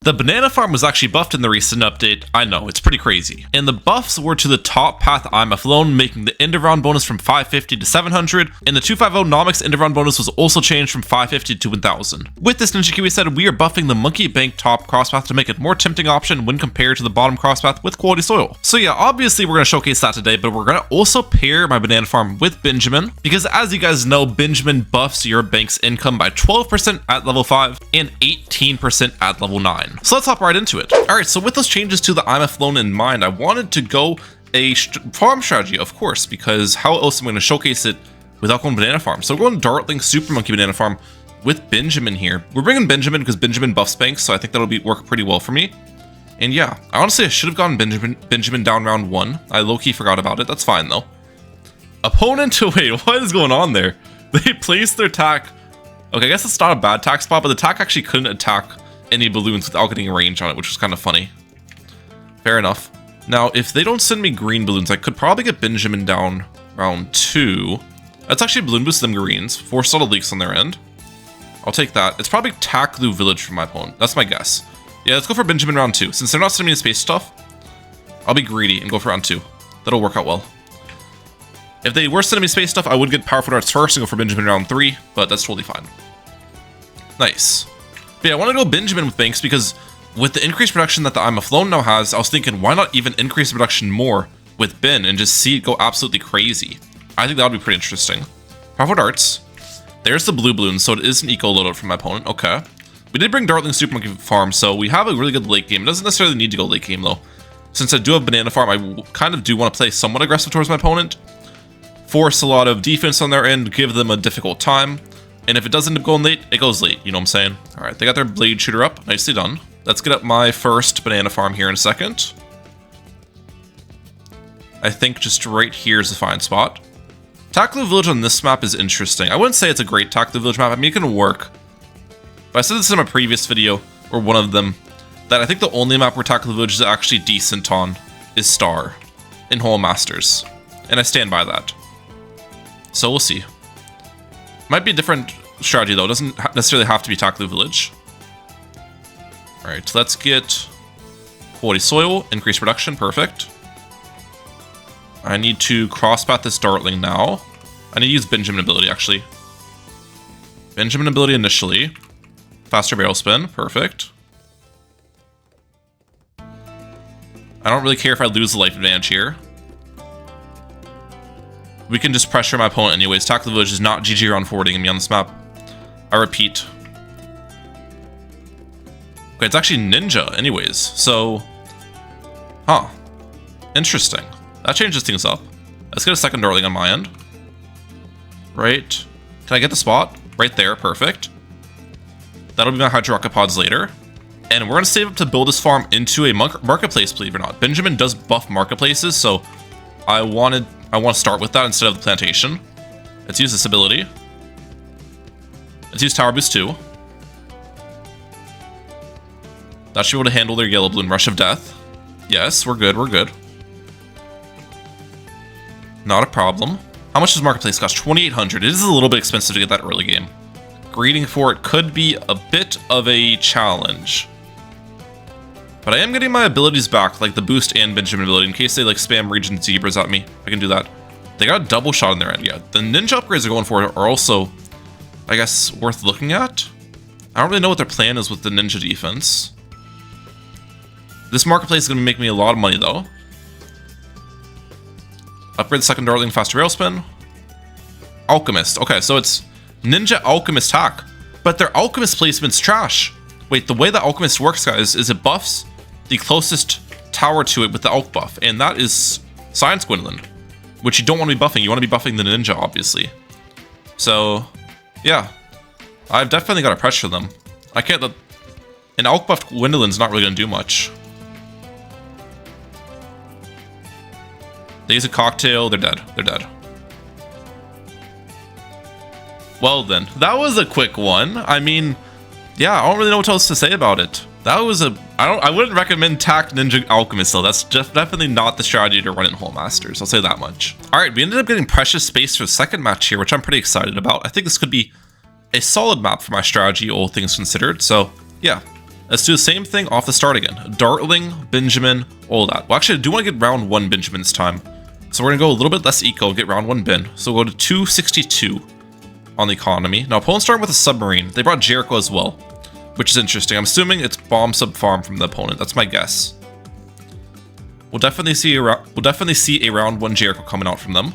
The banana farm was actually buffed in the recent update. I know, it's pretty crazy. And the buffs were to the top path IMF alone, making the end of round bonus from 550 to 700, and the 250 Nomics end of round bonus was also changed from 550 to 1000. With this Ninja Kiwi said, we are buffing the Monkey Bank top crosspath to make it a more tempting option when compared to the bottom crosspath with quality soil. So yeah, obviously we're going to showcase that today, but we're going to also pair my banana farm with Benjamin, because as you guys know, Benjamin buffs your bank's income by 12% at level 5 and 18% at level 9. So let's hop right into it. Alright, so with those changes to the IMF loan in mind, I wanted to go a farm strategy, of course, because how else am I going to showcase it without going banana farm? So we're going Dartling Super Monkey Banana Farm with Benjamin here. We're bringing Benjamin because Benjamin buffs banks, so I think that'll work pretty well for me. And yeah, honestly, I should have gotten Benjamin down round 1. I low-key forgot about it. That's fine, though. Opponent, wait, what is going on there? They placed their tack. Okay, I guess it's not a bad tack spot, but the tack actually couldn't attack any balloons without getting a range on it, which was kind of funny. Fair enough. Now, if they don't send me green balloons, I could probably get Benjamin down round 2. That's actually balloon boost them greens. 4 subtle leaks on their end. I'll take that. It's probably Taklu Village for my opponent. That's my guess. Yeah, let's go for Benjamin round 2. Since they're not sending me the space stuff, I'll be greedy and go for round 2. That'll work out well. If they were sending me space stuff, I would get Powerful Darts first and go for Benjamin round 3, but that's totally fine. Nice. But yeah, I want to go Benjamin with banks because with the increased production that the IMF loan now has, I was thinking, why not even increase the production more with Ben and just see it go absolutely crazy? I think that would be pretty interesting. Powerful Darts. There's the blue balloon, so it is an eco loadout from my opponent. Okay. We did bring Dartling Super Monkey Farm, so we have a really good late game. It doesn't necessarily need to go late game, though. Since I do have Banana Farm, I kind of do want to play somewhat aggressive towards my opponent. Force a lot of defense on their end, give them a difficult time. And if it does end up going late, it goes late, you know what I'm saying? Alright, they got their Blade Shooter up. Nicely done. Let's get up my first Banana Farm here in a second. I think just right here is a fine spot. Taklu Village on this map is interesting. I wouldn't say it's a great Taklu Village map. I mean, it can work. But I said this in my previous video, or one of them, that I think the only map where Taklu Village is actually decent on is Star in Whole Masters. And I stand by that. So we'll see. Might be a different strategy though. It doesn't necessarily have to be Taklu Village. Alright, let's get quality soil, increase production, perfect. I need to crosspath this Dartling now. I need to use Benjamin ability actually. Benjamin ability initially. Faster barrel spin, perfect. I don't really care if I lose the life advantage here. We can just pressure my opponent anyways. Taklu Village is not GG round forwarding me on this map. I repeat. Okay, it's actually Ninja anyways, so... Huh. Interesting. That changes things up. Let's get a second Dartling on my end. Right. Can I get the spot? Right there, perfect. That'll be my Hydro Rocket Pods later. And we're going to save up to build this farm into a marketplace, believe it or not. Benjamin does buff marketplaces, so I want to start with that instead of the plantation. Let's use this ability. Let's use Tower Boost 2. That should be able to handle their Yellow Balloon Rush of Death. Yes, we're good, we're good. Not a problem. How much does Marketplace cost? 2,800. It is a little bit expensive to get that early game. Greeting for it could be a bit of a challenge. But I am getting my abilities back, like the boost and Benjamin ability, in case they like spam Region Zebras at me. I can do that. They got a double shot in their end, yeah. The ninja upgrades they're going for are also, I guess, worth looking at. I don't really know what their plan is with the ninja defense. This marketplace is going to make me a lot of money, though. Upgrade the second Dartling, faster rail spin. Alchemist. Okay, so it's Ninja Alchemist hack. But their Alchemist placement's trash. Wait, the way the Alchemist works, guys, is it buffs the closest tower to it with the Alch buff. And that is Science Gwendolyn, which you don't want to be buffing. You want to be buffing the Ninja, obviously. So, yeah. I've definitely got to pressure them. I can't... An Alch buffed Gwendolyn's not really going to do much. They use a cocktail, they're dead. They're dead. Well then, that was a quick one. I mean, yeah, I don't really know what else to say about it. That was a... I wouldn't recommend Tact Ninja Alchemist though. That's just definitely not the strategy to run in Whole Masters. I'll say that much. Alright, we ended up getting Precious Space for the second match here, which I'm pretty excited about. I think this could be a solid map for my strategy, all things considered. So, yeah. Let's do the same thing off the start again. Dartling, Benjamin, all that. Well, actually, I do want to get round 1 Benjamin this time. So we're going to go a little bit less eco and get round 1 Ben. So we'll go to 262 on the economy. Now, opponent starting with a submarine. They brought Jericho as well, which is interesting. I'm assuming it's bomb sub farm from the opponent. That's my guess. We'll definitely see a round 1 Jericho coming out from them.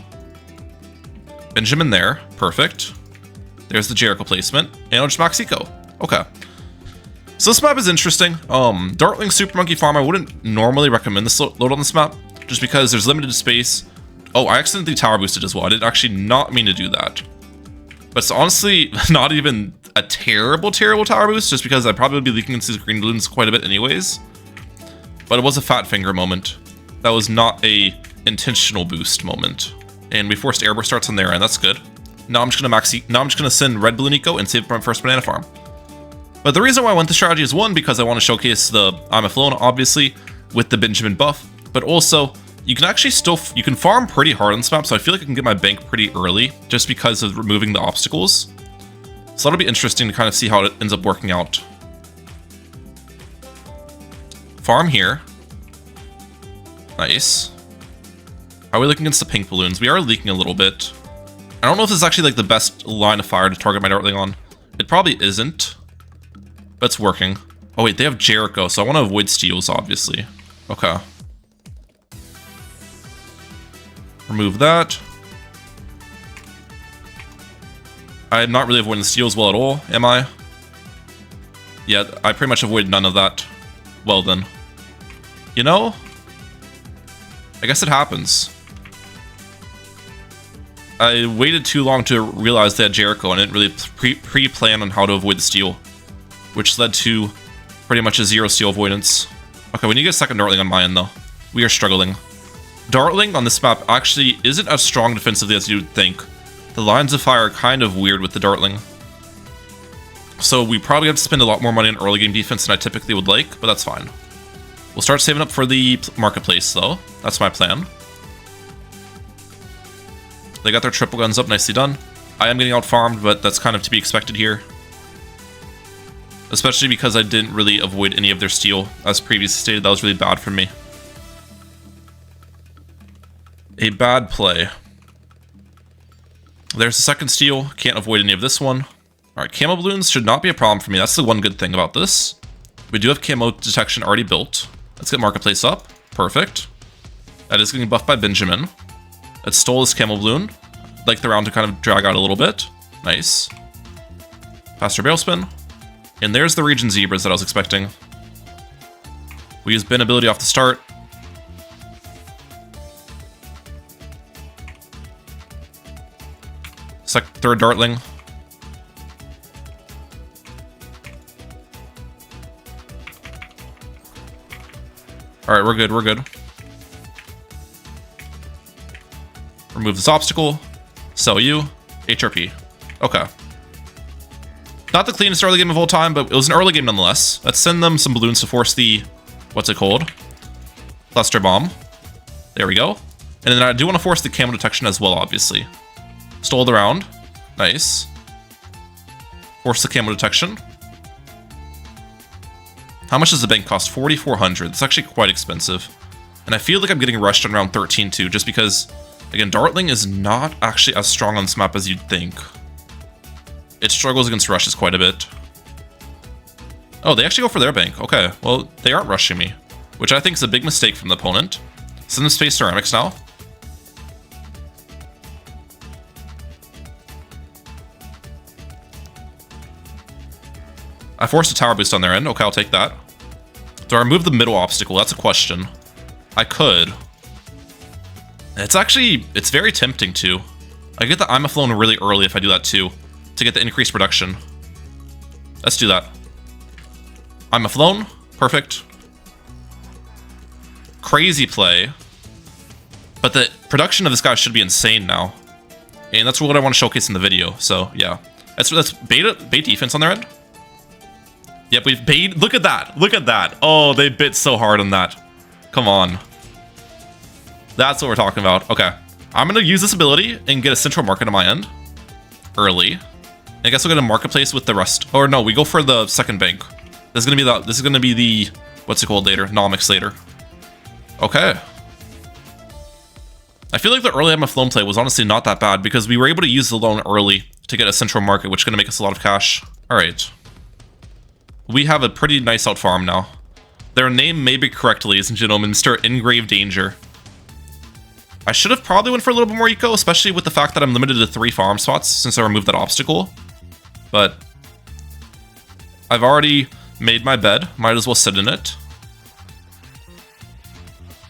Benjamin there. Perfect. There's the Jericho placement. And I'll just max eco. Okay. So this map is interesting. Dartling Super Monkey Farm, I wouldn't normally recommend this load on this map, just because there's limited space. Oh, I accidentally tower boosted as well. I did actually not mean to do that. But it's honestly not even a terrible tower boost, just because I'd probably be leaking into these green balloons quite a bit anyways. But it was a fat finger moment. That was not a intentional boost moment. And we forced airburst starts on their end. That's good. Now I'm just gonna send red balloon eco and save my first banana farm. But the reason why I went the strategy is one, because I want to showcase the I'm a Flona, obviously, with the Benjamin buff, but also you can actually you can farm pretty hard on this map, so I feel like I can get my bank pretty early just because of removing the obstacles. So that'll be interesting to kind of see how it ends up working out. Farm here. Nice. How are we looking against the pink balloons? We are leaking a little bit. I don't know if this is actually like the best line of fire to target my Dartling on. It probably isn't, but it's working. Oh wait, they have Jericho, so I want to avoid steals, obviously. Okay. Remove that. I'm not really avoiding the steals well at all, am I? Yeah, I pretty much avoid none of that. Well then. You know? I guess it happens. I waited too long to realize they had Jericho and I didn't really pre-plan on how to avoid the steal, which led to pretty much a 0 steal avoidance. Okay, we need to get a second Dartling on my end though. We are struggling. Dartling on this map actually isn't as strong defensively as you'd think. The lines of fire are kind of weird with the Dartling. So we probably have to spend a lot more money on early game defense than I typically would like, but that's fine. We'll start saving up for the marketplace though. That's my plan. They got their triple guns up, nicely done. I am getting out farmed, but that's kind of to be expected here. Especially because I didn't really avoid any of their steal. As previously stated, that was really bad for me. A bad play. There's the second steal. Can't avoid any of this one. Alright, camo balloons should not be a problem for me. That's the one good thing about this. We do have camo detection already built. Let's get marketplace up. Perfect. That is getting buffed by Benjamin. Let's stole this camo balloon. I'd like the round to kind of drag out a little bit. Nice. Faster barrel spin. And there's the region zebras that I was expecting. We use bin ability off the start. Third Dartling. Alright, we're good, we're good. Remove this obstacle. Sell you. HRP. Okay. Not the cleanest early game of all time, but it was an early game nonetheless. Let's send them some balloons to force the... what's it called? Cluster bomb. There we go. And then I do want to force the camo detection as well, obviously. Stole the round. Nice. Force the camo detection. How much does the bank cost? 4,400. It's actually quite expensive. And I feel like I'm getting rushed on round 13 too, just because, again, Dartling is not actually as strong on this map as you'd think. It struggles against rushes quite a bit. Oh, they actually go for their bank. Okay, well, they aren't rushing me, which I think is a big mistake from the opponent. Send them space ceramics now. I forced a tower boost on their end. Okay, I'll take that. Do I remove the middle obstacle? That's a question. I could. It's very tempting to. I get the I'm a Flona really early if I do that too, to get the increased production. Let's do that. I'm a Flone. Perfect. Crazy play. But the production of this guy should be insane now. And that's what I want to showcase in the video. So, yeah. That's bait defense on their end. Yep, we've bait. Look at that. Look at that. Oh, they bit so hard on that. Come on. That's what we're talking about. Okay. I'm going to use this ability and get a central market on my end. Early. I guess we'll get a marketplace with the rest. Or no, we go for the second bank. This is gonna be the what's it called later? Nomics later. Okay. I feel like the early MF loan play was honestly not that bad because we were able to use the loan early to get a central market, which is gonna make us a lot of cash. Alright. We have a pretty nice out farm now. Their name may be correct, ladies and gentlemen, Mr. In Grave Danger. I should have probably went for a little bit more eco, especially with the fact that I'm limited to 3 farm spots since I removed that obstacle. But I've already made my bed. Might as well sit in it.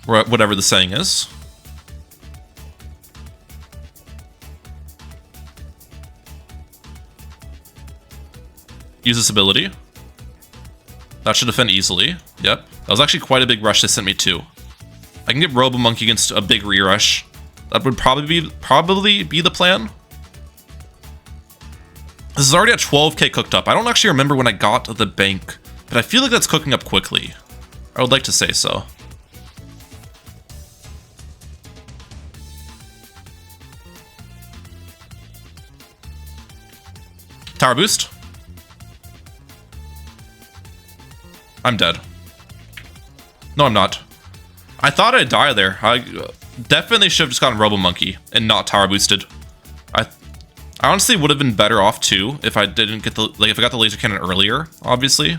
Whatever the saying is. Use this ability. That should defend easily. Yep. That was actually quite a big rush they sent me to. I can get Robo-Monkey against a big re-rush. That would probably be the plan. This is already at 12k cooked up. I don't actually remember when I got the bank, but I feel like that's cooking up quickly. I would like to say so. Tower boost. I'm dead. No, I'm not. I thought I'd die there. I definitely should have just gotten Robo-Monkey and not tower boosted. I honestly would have been better off too if I didn't get the if I got the laser cannon earlier, obviously.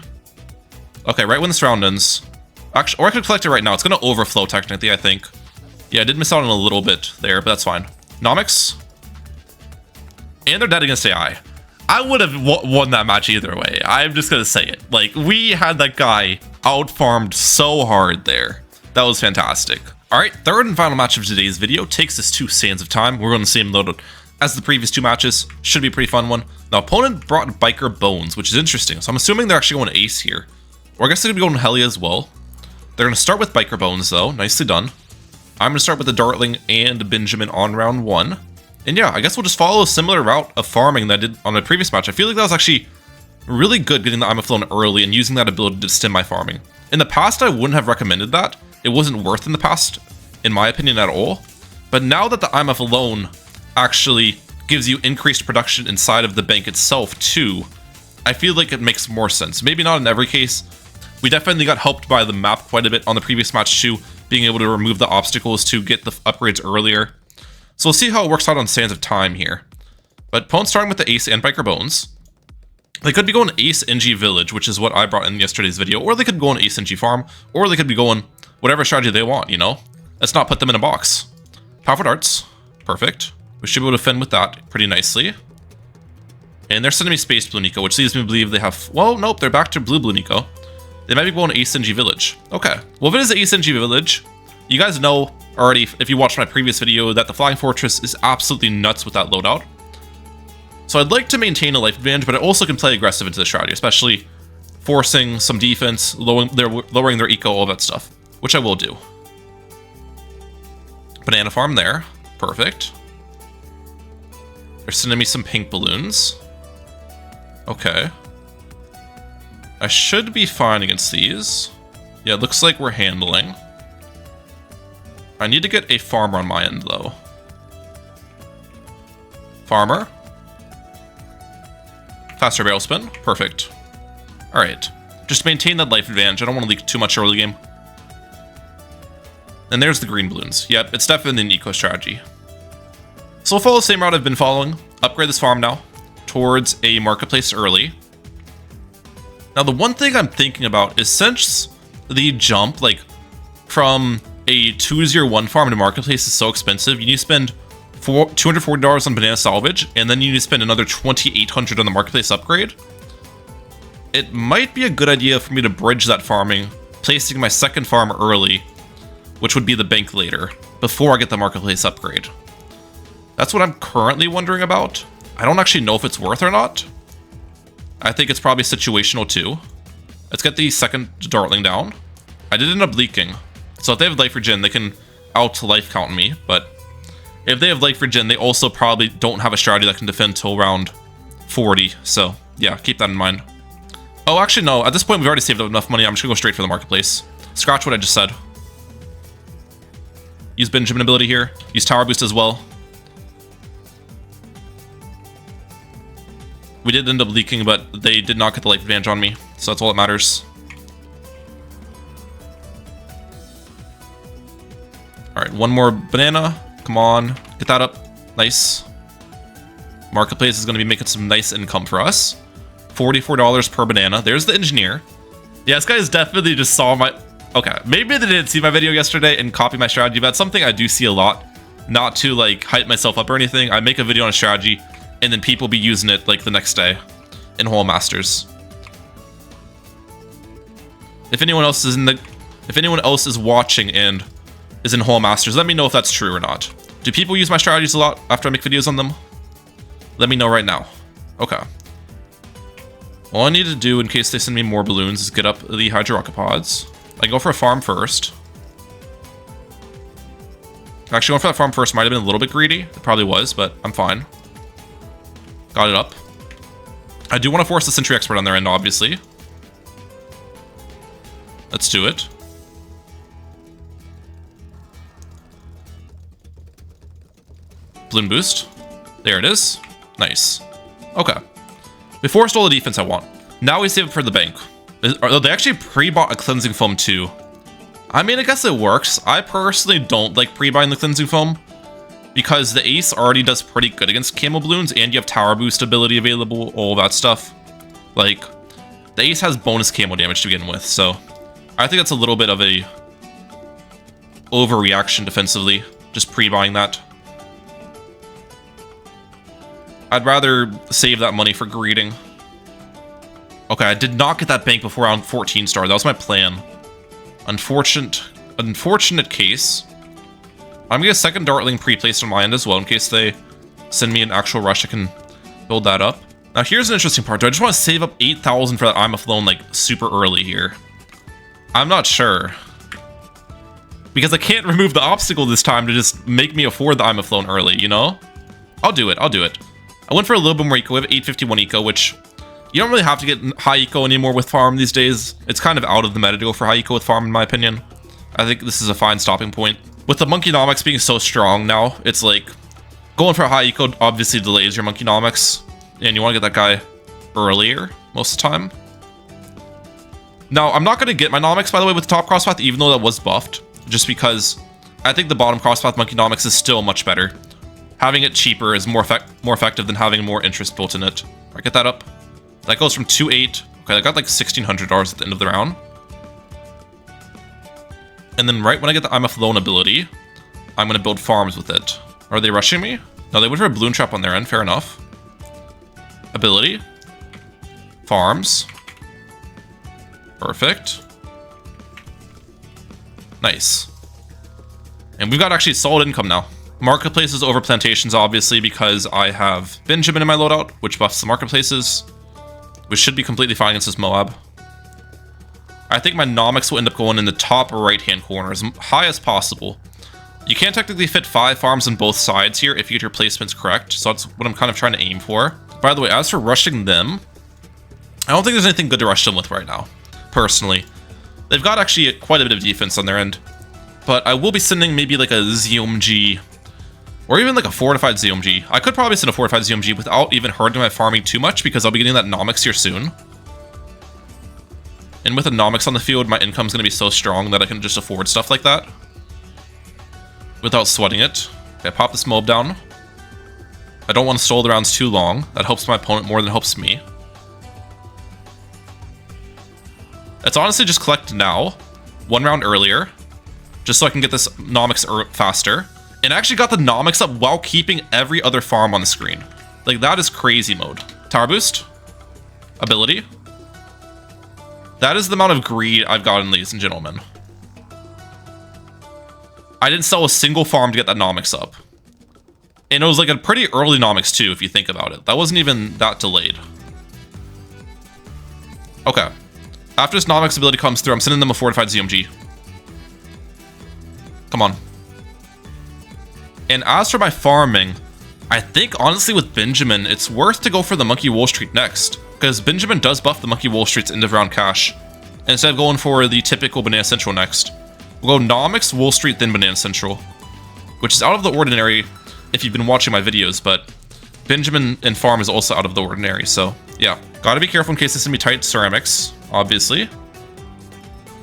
Okay, right when this round ends. Actually, or I could collect it right now. It's gonna overflow technically, I think. Yeah, I did miss out on a little bit there, but that's fine. Nomics. And they're dead against AI. I would have won that match either way. I'm just gonna say it. Like, we had that guy out-farmed so hard there. That was fantastic. Alright, third and final match of today's video takes us to Sands of Time. We're on the same loadout as the previous 2 matches. Should be a pretty fun one. Now, opponent brought Biker Bones, which is interesting. So I'm assuming they're actually going Ace here. Or I guess they're going to be going Heli as well. They're going to start with Biker Bones, though. Nicely done. I'm going to start with the Dartling and Benjamin on round 1. And yeah, I guess we'll just follow a similar route of farming that I did on my previous match. I feel like that was actually really good getting the Imaflone early and using that ability to stem my farming. In the past, I wouldn't have recommended that. It wasn't worth in the past, in my opinion, at all. But now that the Imaflone actually gives you increased production inside of the bank itself too, I feel like it makes more sense. Maybe not in every case. We definitely got helped by the map quite a bit on the previous match too, being able to remove the obstacles to get the upgrades earlier. So we'll see how it works out on Sands of Time here. But opponents starting with the Ace and Biker Bones. They could be going Ace NG Village, which is what I brought in yesterday's video, or they could go on Ace NG Farm, or they could be going whatever strategy they want, you know? Let's not put them in a box. Powerful Darts. Perfect. We should be able to defend with that pretty nicely. And they're sending me Space Blue Nico, which leads me to believe they have... Well, nope, they're back to Blue Nico. They might be going Ace NG Village. Okay. Well, if it is Ace NG Village, you guys know already, if you watched my previous video, that the Flying Fortress is absolutely nuts with that loadout. So I'd like to maintain a life advantage, but I also can play aggressive into the strategy, especially forcing some defense, lowering their eco, all that stuff, which I will do. Banana farm there. Perfect. They're sending me some pink balloons. Okay. I should be fine against these. Yeah, it looks like we're handling. I need to get a farmer on my end, though. Farmer. Faster barrel spin. Perfect. Alright. Just maintain that life advantage. I don't want to leak too much early game. And there's the green balloons. Yep, it's definitely an eco strategy. So we'll follow the same route I've been following. Upgrade this farm now towards a marketplace early. Now, the one thing I'm thinking about is since the jump, like, from a 201 farm to marketplace is so expensive, you need to spend $240 on banana salvage, and then you need to spend another $2,800 on the marketplace upgrade. It might be a good idea for me to bridge that farming, placing my second farm early, which would be the bank later, before I get the marketplace upgrade. That's what I'm currently wondering about. I don't actually know if it's worth or not. I think it's probably situational too. Let's get the second Dartling down. I did end up leaking. So if they have life regen, they can out-life count me, but if they have life regen, they also probably don't have a strategy that can defend till round 40, so yeah, keep that in mind. Oh, actually no, at this point we've already saved up enough money, I'm just gonna go straight for the marketplace. Scratch what I just said. Use Benjamin ability here, use Tower Boost as well. We did end up leaking, but they did not get the life advantage on me. so that's all that matters. Alright, one more banana. Come on, get that up. Nice. Marketplace is going to be making some nice income for us. $44 per banana. There's the engineer. Yeah, this guy is definitely just saw my... Okay, maybe they didn't see my video yesterday and copy my strategy, but that's something I do see a lot. Not to, like, hype myself up or anything. I make a video on a strategy, and then people be using it, like, the next day in Hole Masters. If anyone else is if anyone else is watching and is in Hole Masters, let me know if that's true or not. Do people use my strategies a lot after I make videos on them? Let me know right now. Okay. All I need to do in case they send me more balloons is get up the Hydro Rocket Pods. I can go for a farm first. Actually, going for that farm first might have been a little bit greedy. It probably was, but I'm fine. Got it up. I do want to force the Sentry Expert on their end, obviously. Let's do it. Balloon boost. There it is. Nice. Okay. We forced all the defense I want. Now we save it for the bank. They actually pre-bought a cleansing foam too. I mean, I guess it works. I personally don't like pre-buying the cleansing foam because the ace already does pretty good against camo balloons, and you have tower boost ability available, all that stuff. Like, the ace has bonus camo damage to begin with, so I think that's a little bit of a overreaction defensively, just pre-buying that. I'd rather save that money for greeting. Okay, I did not get that bank before around 14 star. That was my plan. Unfortunate case. I'm gonna get a second Dartling pre-placed on my end as well in case they send me an actual rush. I can build that up. Now here's an interesting part. Do I just want to save up 8,000 for that I'm a Flown like super early here? I'm not sure. Because I can't remove the obstacle this time to just make me afford the I'm a Flown early, you know? I'll do it, I'll do it. I went for a little bit more eco. We have 851 eco, which you don't really have to get high eco anymore with farm these days. It's kind of out of the meta to go for high eco with farm, in my opinion. I think this is a fine stopping point. With the Monkeynomics being so strong now, it's like going for a high eco obviously delays your Monkeynomics, and you want to get that guy earlier most of the time. Now, I'm not going to get my Nomics, by the way, with the top crosspath, even though that was buffed, just because I think the bottom crosspath Monkeynomics is still much better. Having it cheaper is more effective than having more interest built in it. I get that up. That goes from 2.8. Okay, I got like $1,600 at the end of the round. And then right when I get the I'm a Flown ability, I'm going to build farms with it. Are they rushing me? No, they went for a balloon trap on their end. Fair enough. Ability. Farms. Perfect. Nice. And we've got actually solid income now. Marketplaces over plantations, obviously, because I have Benjamin in my loadout, which buffs the marketplaces. We should be completely fine against this Moab. I think my Nomics will end up going in the top right-hand corner as high as possible. You can technically fit 5 farms on both sides here if you get your placements correct, so that's what I'm kind of trying to aim for. By the way, as for rushing them, I don't think there's anything good to rush them with right now, personally. They've got actually quite a bit of defense on their end, but I will be sending maybe like a ZOMG, or even like a fortified ZOMG. I could probably send a fortified ZOMG without even hurting my farming too much, because I'll be getting that Nomics here soon. And with a Nomics on the field, my income's going to be so strong that I can just afford stuff like that without sweating it. Okay, pop this mob down. I don't want to stall the rounds too long. That helps my opponent more than it helps me. It's honestly just collect now, 1 round earlier, just so I can get this Nomics faster. And I actually got the Nomics up while keeping every other farm on the screen. Like, that is crazy mode. Tower boost. Ability. That is the amount of greed I've gotten, ladies and gentlemen. I didn't sell a single farm to get that Nomics up. And it was like a pretty early Nomics too, if you think about it. That wasn't even that delayed. Okay. After this Nomics ability comes through, I'm sending them a fortified ZMG. Come on. And as for my farming, I think honestly with Benjamin, it's worth to go for the Monkey Wall Street next, because Benjamin does buff the Monkey Wall Street's end of round cash. And instead of going for the typical Banana Central next, we'll go Nomics, Wall Street, then Banana Central, which is out of the ordinary if you've been watching my videos, but Benjamin and farm is also out of the ordinary, so yeah. Gotta be careful in case they send me tight ceramics. obviously.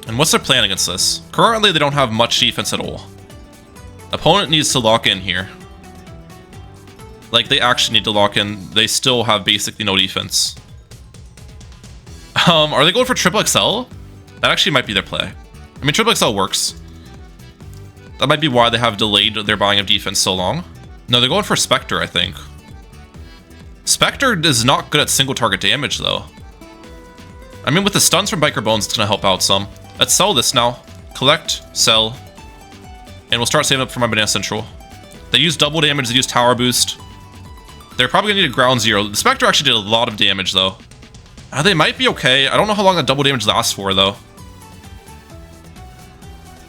And what's their plan against this? Currently, they don't have much defense at all. Opponent needs to lock in here. Like, they actually need to lock in. They still have basically no defense. Are they going for triple XL? That actually might be their play. I mean, triple XL works. That might be why they have delayed their buying of defense so long. No, they're going for Spectre, I think. Spectre is not good at single target damage, though. I mean, with the stuns from Biker Bones, it's going to help out some. Let's sell this now. Collect, sell. And we'll start saving up for my Banana Central. They use double damage, they use tower boost. They're probably going to need a ground zero. The Spectre actually did a lot of damage, though. They might be okay. I don't know how long that double damage lasts for, though.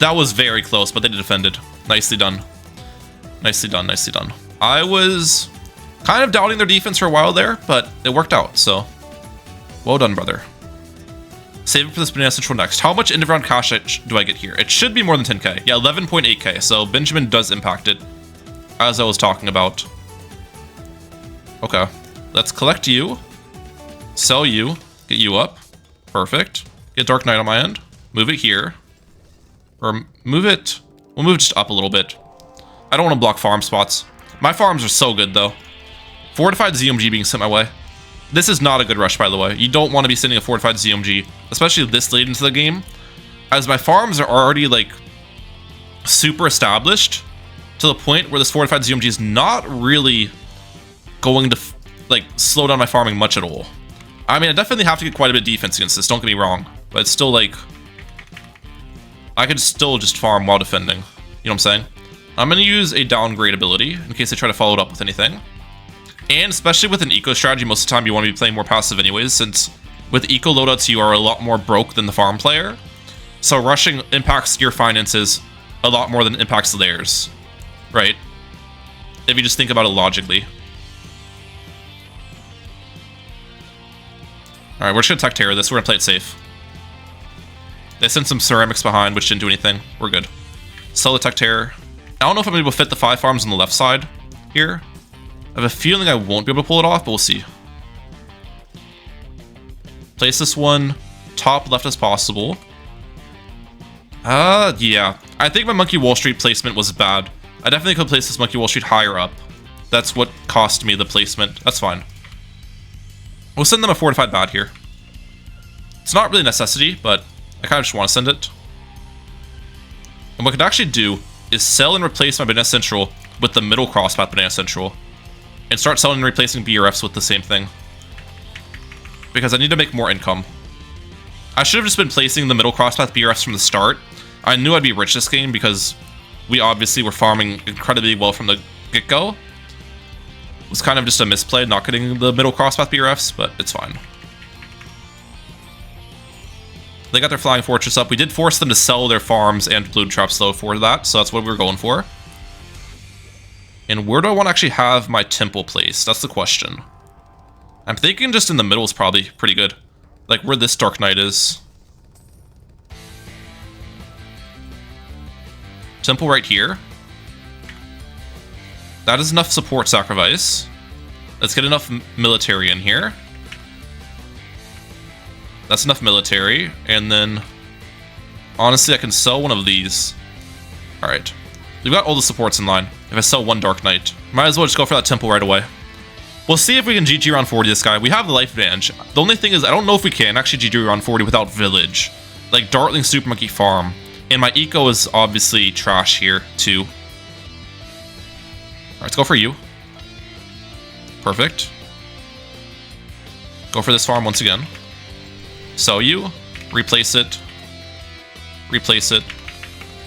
That was very close, but they defended. Nicely done. Nicely done, nicely done. I was kind of doubting their defense for a while there, but it worked out, so well done, brother. Save it for this Banana Central next. How much end of round cash do I get here? It should be more than 10k. Yeah, 11.8k, so Benjamin does impact it, as I was talking about. Okay, let's collect you, sell you, get you up. Perfect. Get Dark Knight on my end. Move it here. Or move it... We'll move it just up a little bit. I don't want to block farm spots. My farms are so good, though. Fortified ZMG being sent my way. This is not a good rush, by the way. You don't want to be sending a fortified ZMG, especially this late into the game, as my farms are already, like, super established to the point where this fortified ZMG is not really going to, like, slow down my farming much at all. I mean, I definitely have to get quite a bit of defense against this, don't get me wrong, but it's still, like, I could still just farm while defending. You know what I'm saying? I'm going to use a downgrade ability in case they try to follow it up with anything. And especially with an eco strategy, most of the time you want to be playing more passive anyways, since with eco loadouts you are a lot more broke than the farm player. So rushing impacts your finances a lot more than it impacts theirs, right? If you just think about it logically. Alright, we're just going to tech terror this. We're going to play it safe. They sent some ceramics behind, which didn't do anything. We're good. Sell the tech terror. I don't know if I'm able to fit the 5 farms on the left side here. I have a feeling I won't be able to pull it off, but we'll see. Place this one top left as possible. Yeah. I think my Monkey Wall Street placement was bad. I definitely could place this Monkey Wall Street higher up. That's what cost me the placement. That's fine. We'll send them a fortified bad here. It's not really a necessity, but I kind of just want to send it. And what I could actually do is sell and replace my Banana Central with the middle crosspath Banana Central. And start selling and replacing BRFs with the same thing. Because I need to make more income. I should have just been placing the middle crosspath BRFs from the start. I knew I'd be rich this game because we obviously were farming incredibly well from the get-go. It was kind of just a misplay not getting the middle crosspath BRFs, but it's fine. They got their Flying Fortress up. We did force them to sell their farms and Bloon Traps though for that, so that's what we were going for. And where do I want to actually have my temple placed? That's the question. I'm thinking just in the middle is probably pretty good. Like where this Dark Knight is. Temple right here. That is enough support sacrifice. Let's get enough military in here. That's enough military. And then, honestly, I can sell one of these. Alright. We've got all the supports in line. If I sell one Dark Knight, might as well just go for that temple right away. We'll see if we can GG around 40 this guy. We have the life advantage. The only thing is, I don't know if we can actually GG around 40 without Village. Like Dartling Super Monkey Farm. And my eco is obviously trash here, too. Alright, let's go for you. Perfect. Go for this farm once again. Sell you. Replace it. Replace it.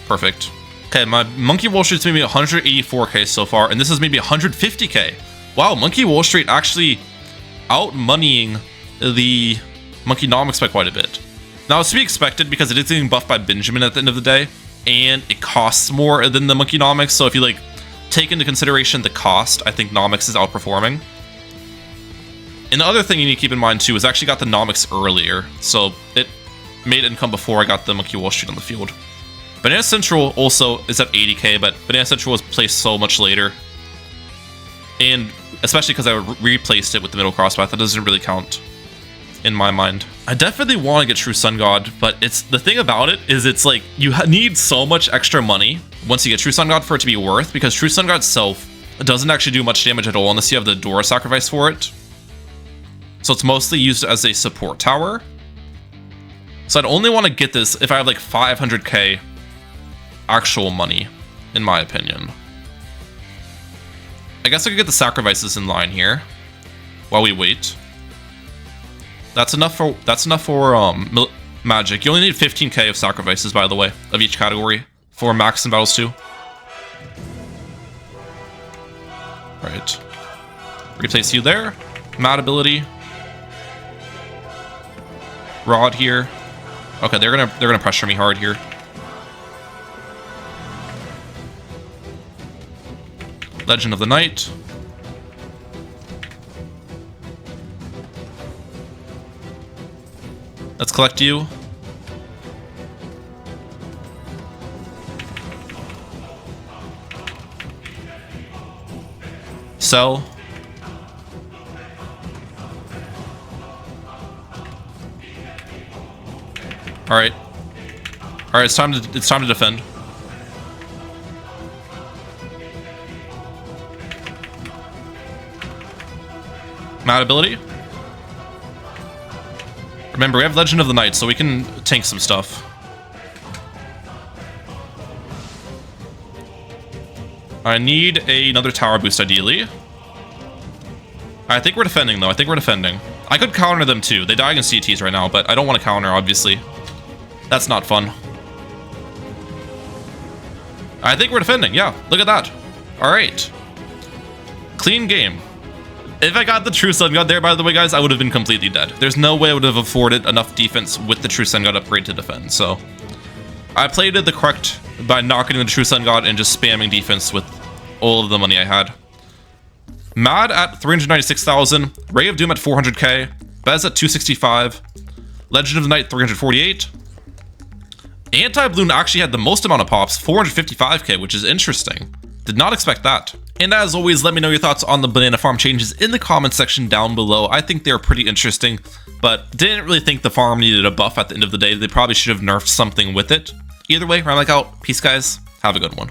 Perfect. Okay, my Monkey Wall Street's maybe 184k so far, and this is maybe 150k. Wow, Monkey Wall Street actually out-moneying the Monkeynomics by quite a bit. Now, it's to be expected because it is getting buffed by Benjamin at the end of the day, and it costs more than the Monkeynomics, so if you, like, take into consideration the cost, I think Nomics is outperforming. And the other thing you need to keep in mind, too, is I actually got the Nomics earlier, so it made income before I got the Monkey Wall Street on the field. Banana Central also is at 80k, but Banana Central was placed so much later. And especially because I replaced it with the middle crosspath, that doesn't really count in my mind. I definitely want to get True Sun God, but it's the thing about it is it's like you need so much extra money once you get True Sun God for it to be worth, because True Sun God itself doesn't actually do much damage at all unless you have the Dora sacrifice for it. So it's mostly used as a support tower. So I'd only want to get this if I have like 500k actual money, in my opinion. I guess I could get the sacrifices in line here while we wait. That's enough for magic. You only need 15k of sacrifices, by the way, of each category for max in battles too. Right. Replace you there. Mad ability. Rod here. Okay, they're gonna pressure me hard here. Legend of the Night. Let's collect you. Sell. All right. It's time to defend. Mad ability. Remember, we have Legend of the Night, so we can tank some stuff. I need another tower boost, ideally. I think we're defending, though. I think we're defending. I could counter them, too. They die against CTs right now, but I don't want to counter, obviously. That's not fun. I think we're defending. Yeah, look at that. All right. Clean game. If I got the True Sun God there, by the way, guys, I would have been completely dead. There's no way I would have afforded enough defense with the True Sun God upgrade to defend. So I played it the correct by not getting the True Sun God and just spamming defense with all of the money I had. Mad at 396,000, Ray of Doom at 400k, Bez at 265, Legend of the Night 348. Anti-Bloon actually had the most amount of pops, 455k, which is interesting. Did not expect that. And as always, let me know your thoughts on the banana farm changes in the comment section down below. I think they're pretty interesting, but didn't really think the farm needed a buff at the end of the day. They probably should have nerfed something with it. Either way, Mehalic out. Peace, guys. Have a good one.